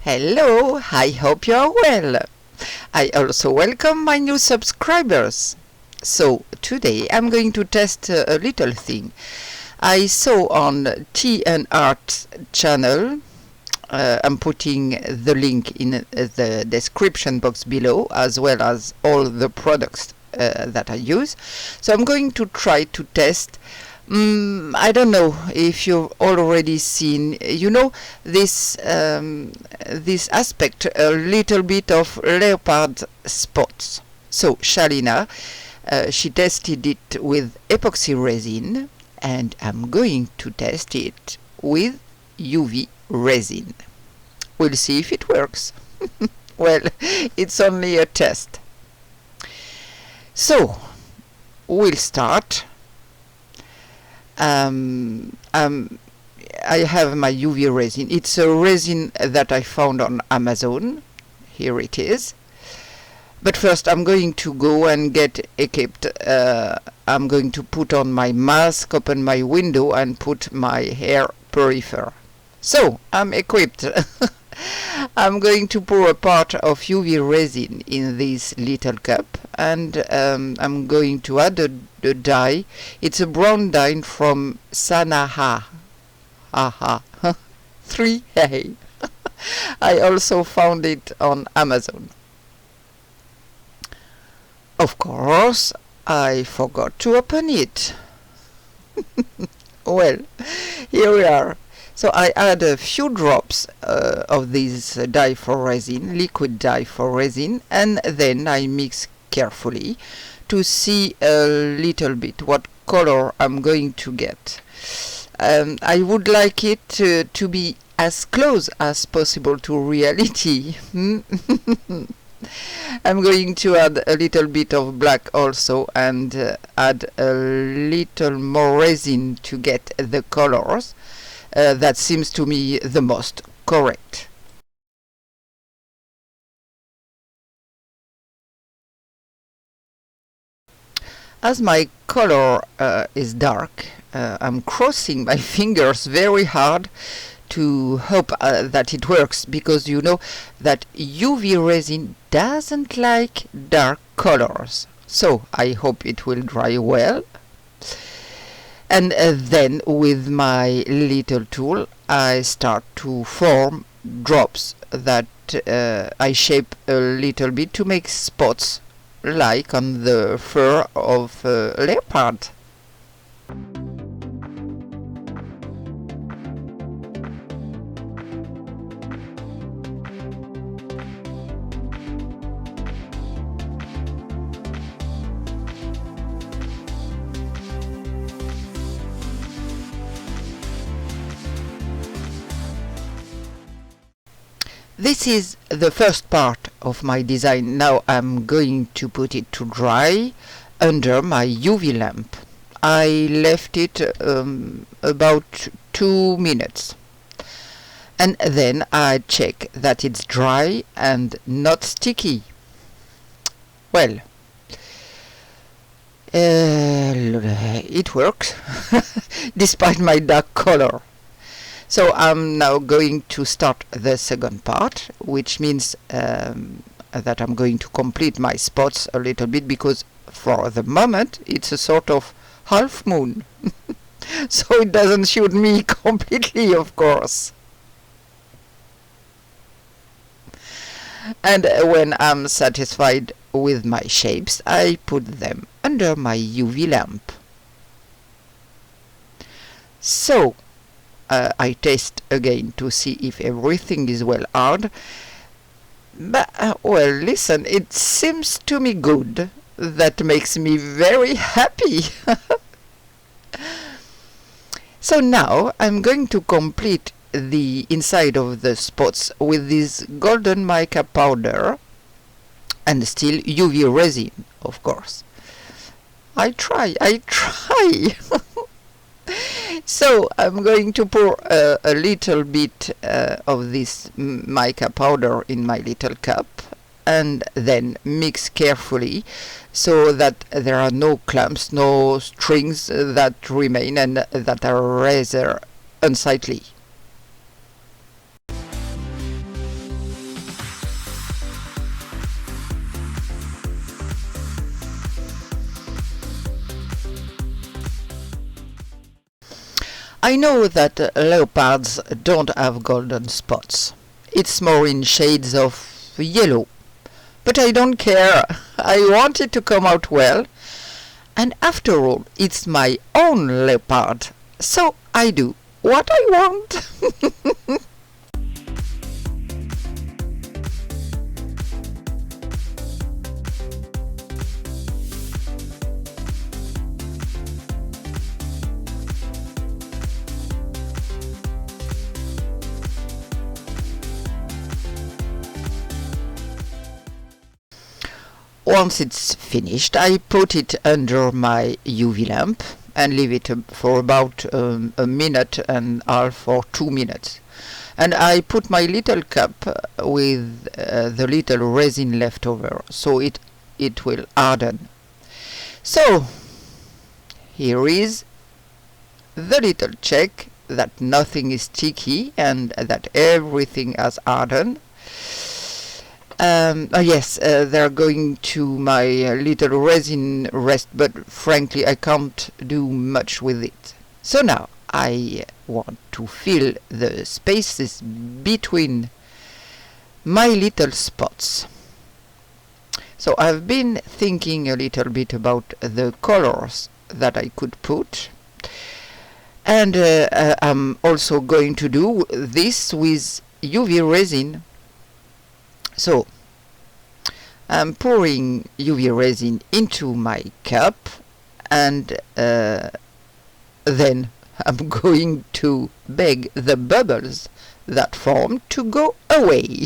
Hello, I hope you are well. I also welcome my new subscribers. So today I'm going to test a little thing. I saw on Tea and Art channel, I'm putting the link in the description box below, as well as all the products that I use. So I'm going to try to test. I don't know if you've already seen, this this aspect, a little bit of leopard spots. So Shalina, she tested it with epoxy resin, and I'm going to test it with UV resin. We'll see if it works. Well, it's only a test. So we'll start. I have my UV resin. It's a resin that I found on Amazon. Here it is. But first I'm going to go and get equipped. I'm going to put on my mask, open my window, and put my hair purifier. So I'm equipped. I'm going to pour a part of UV resin in this little cup, and I'm going to add the dye. It's a brown dye from Sanaha. 3A. I also found it on Amazon. Of course, I forgot to open it. Well, here we are. So I add a few drops of this dye for resin, liquid dye for resin, and then I mix carefully to see a little bit what color I'm going to get. I would like it to be as close as possible to reality. I'm going to add a little bit of black also, and add a little more resin to get the colors. That seems to me the most correct. As my color is dark, I'm crossing my fingers very hard to hope that it works, because you know that UV resin doesn't like dark colors. So I hope it will dry well. And then with my little tool I start to form drops that I shape a little bit to make spots like on the fur of a leopard. This is the first part of my design. Now I'm going to put it to dry under my UV lamp. I left it about 2 minutes. And then I check that it's dry and not sticky. Well, it works, despite my dark color. So I'm now going to start the second part, which means that I'm going to complete my spots a little bit, because for the moment it's a sort of half moon. So it doesn't suit me completely, of course. And when I'm satisfied with my shapes, I put them under my UV lamp. So I test again to see if everything is well hard. But, well, listen, it seems to me good. That makes me very happy. So now I'm going to complete the inside of the spots with this golden mica powder and still UV resin, of course. I try. So I'm going to pour a little bit of this mica powder in my little cup, and then mix carefully so that there are no clumps, no strings that remain and that are rather unsightly. I know that leopards don't have golden spots. It's more in shades of yellow. But I don't care. I want it to come out well. And after all, it's my own leopard. So I do what I want. Once it's finished, I put it under my UV lamp and leave it for about a minute and a half or 2 minutes. And I put my little cup with the little resin left over, so it will harden. So here is the little check that nothing is sticky and that everything has hardened. Yes, they're going to my little resin rest, but frankly I can't do much with it. So now I want to fill the spaces between my little spots. So I've been thinking a little bit about the colors that I could put, and I'm also going to do this with UV resin. So I'm pouring UV resin into my cup, and then I'm going to beg the bubbles that form to go away.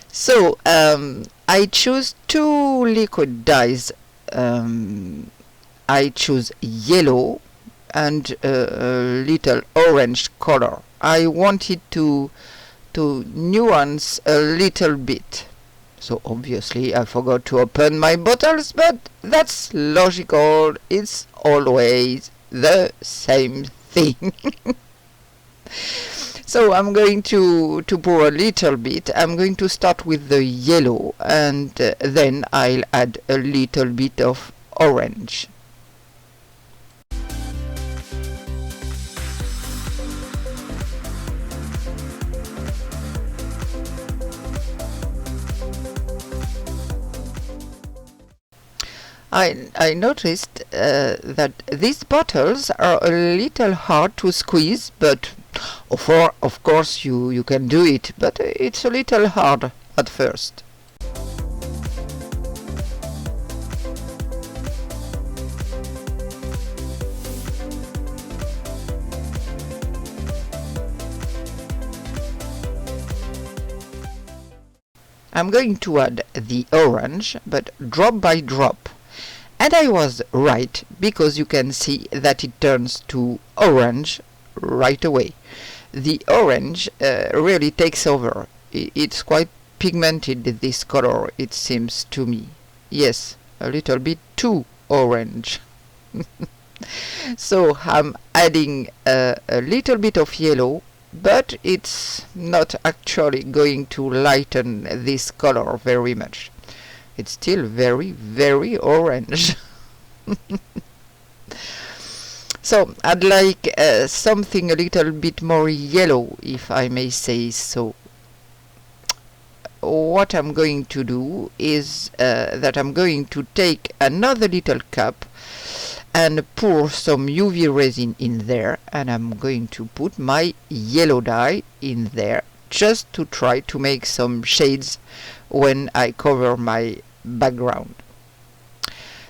So I choose 2 liquid dyes. I choose yellow and a little orange color. I want it to nuance a little bit. So obviously I forgot to open my bottles, but that's logical. It's always the same thing. So I'm going to pour a little bit. I'm going to start with the yellow, and then I'll add a little bit of orange. I noticed that these bottles are a little hard to squeeze, but of course you can do it, but it's a little hard at first. I'm going to add the orange, but drop by drop. And I was right, because you can see that it turns to orange right away. The orange really takes over. It's quite pigmented, this color, it seems to me. Yes, a little bit too orange. So I'm adding a little bit of yellow, but it's not actually going to lighten this color very much. It's still very, very orange. So I'd like something a little bit more yellow, if I may say so. What I'm going to do is that I'm going to take another little cup and pour some UV resin in there, and I'm going to put my yellow dye in there just to try to make some shades when I cover my background.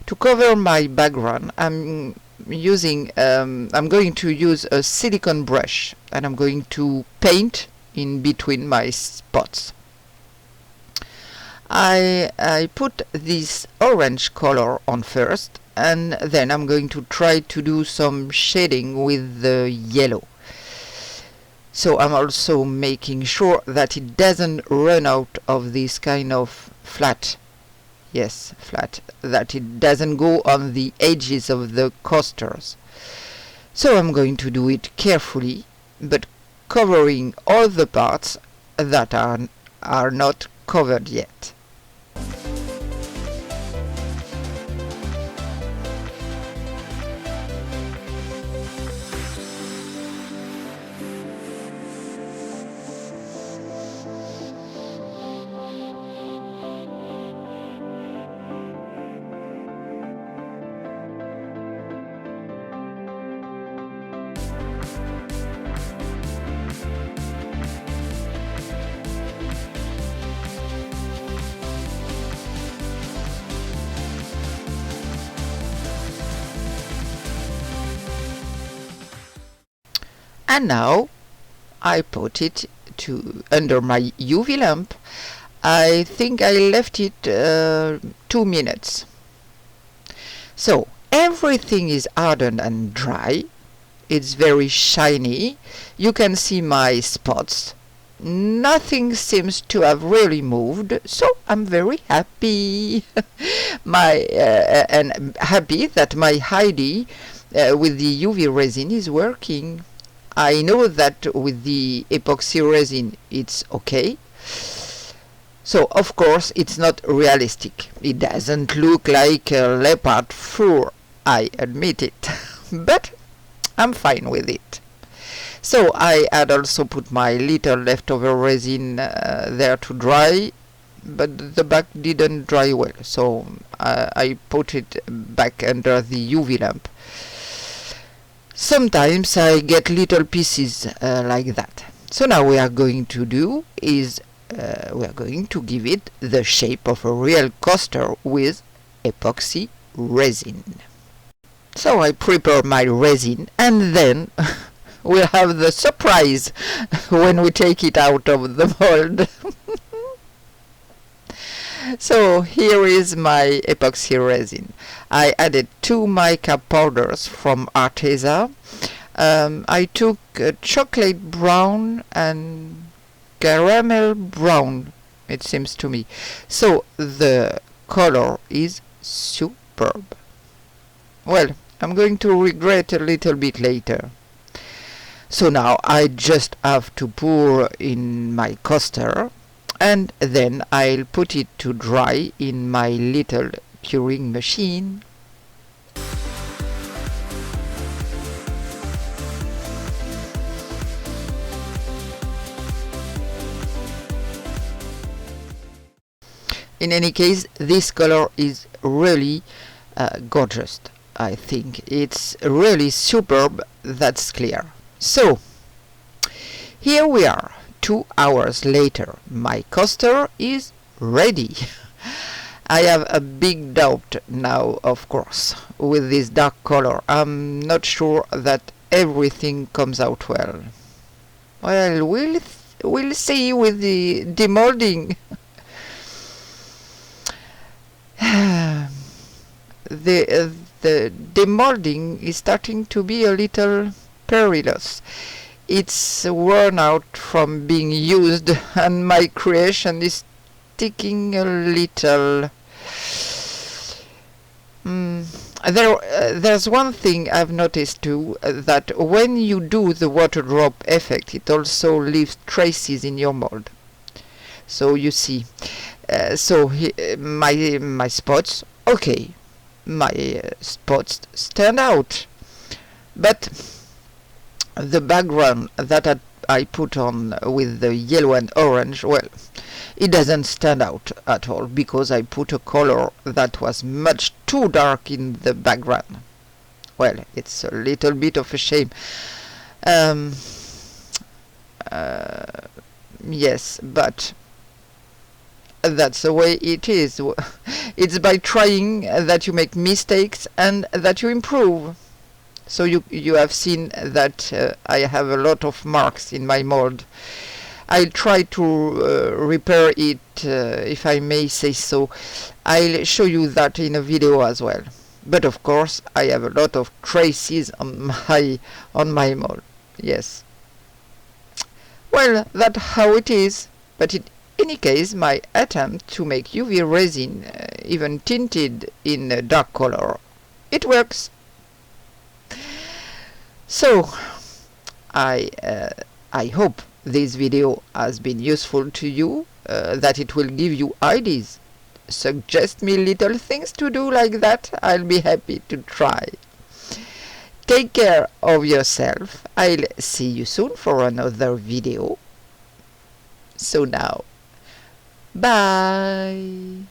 To cover my background, I'm going to use a silicone brush, and I'm going to paint in between my spots. I put this orange color on first, and then I'm going to try to do some shading with the yellow. So I'm also making sure that it doesn't run out of this kind of flat, that it doesn't go on the edges of the coasters. So I'm going to do it carefully, but covering all the parts that are not covered yet. And now I put it under my UV lamp. I think I left it 2 minutes. So everything is hardened and dry. It's very shiny. You can see my spots. Nothing seems to have really moved, so I'm very happy. And happy that my Heidi with the UV resin is working. I know that with the epoxy resin it's okay. So of course it's not realistic. It doesn't look like a leopard fur, I admit it. But I'm fine with it. So I had also put my little leftover resin there to dry, but the back didn't dry well, so I put it back under the UV lamp. Sometimes I get little pieces like that. So now we are going to do is we are going to give it the shape of a real coaster with epoxy resin. So I prepare my resin, and then we'll have the surprise when we take it out of the mold. So here is my epoxy resin. I added 2 mica powders from Arteza. I took chocolate brown and caramel brown, it seems to me. So the color is superb. Well, I'm going to regret a little bit later. So now I just have to pour in my coaster, and then I'll put it to dry in my little curing machine. In any case, this color is really gorgeous. I think it's really superb, that's clear. So here we are, 2 hours later. My coaster is ready. I have a big doubt now, of course, with this dark color. I'm not sure that everything comes out well. Well, we'll see with the demolding. The demolding is starting to be a little perilous. It's worn out from being used, and my creation is sticking a little. There's one thing I've noticed too, that when you do the water drop effect, it also leaves traces in your mold. So you see, my spots, okay, my spots stand out, but the background that I put on with the yellow and orange, well, it doesn't stand out at all, because I put a color that was much too dark in the background. Well, it's a little bit of a shame. Yes, but that's the way it is. It's by trying that you make mistakes and that you improve. So you have seen that I have a lot of marks in my mold. I'll try to repair it, if I may say so. I'll show you that in a video as well. But of course I have a lot of traces on my mold. Yes. Well, that's how it is. But in any case, my attempt to make UV resin even tinted in a dark color, it works. So I hope this video has been useful to you, that it will give you ideas. Suggest me little things to do like that. I'll be happy to try. Take care of yourself. I'll see you soon for another video. So now, bye.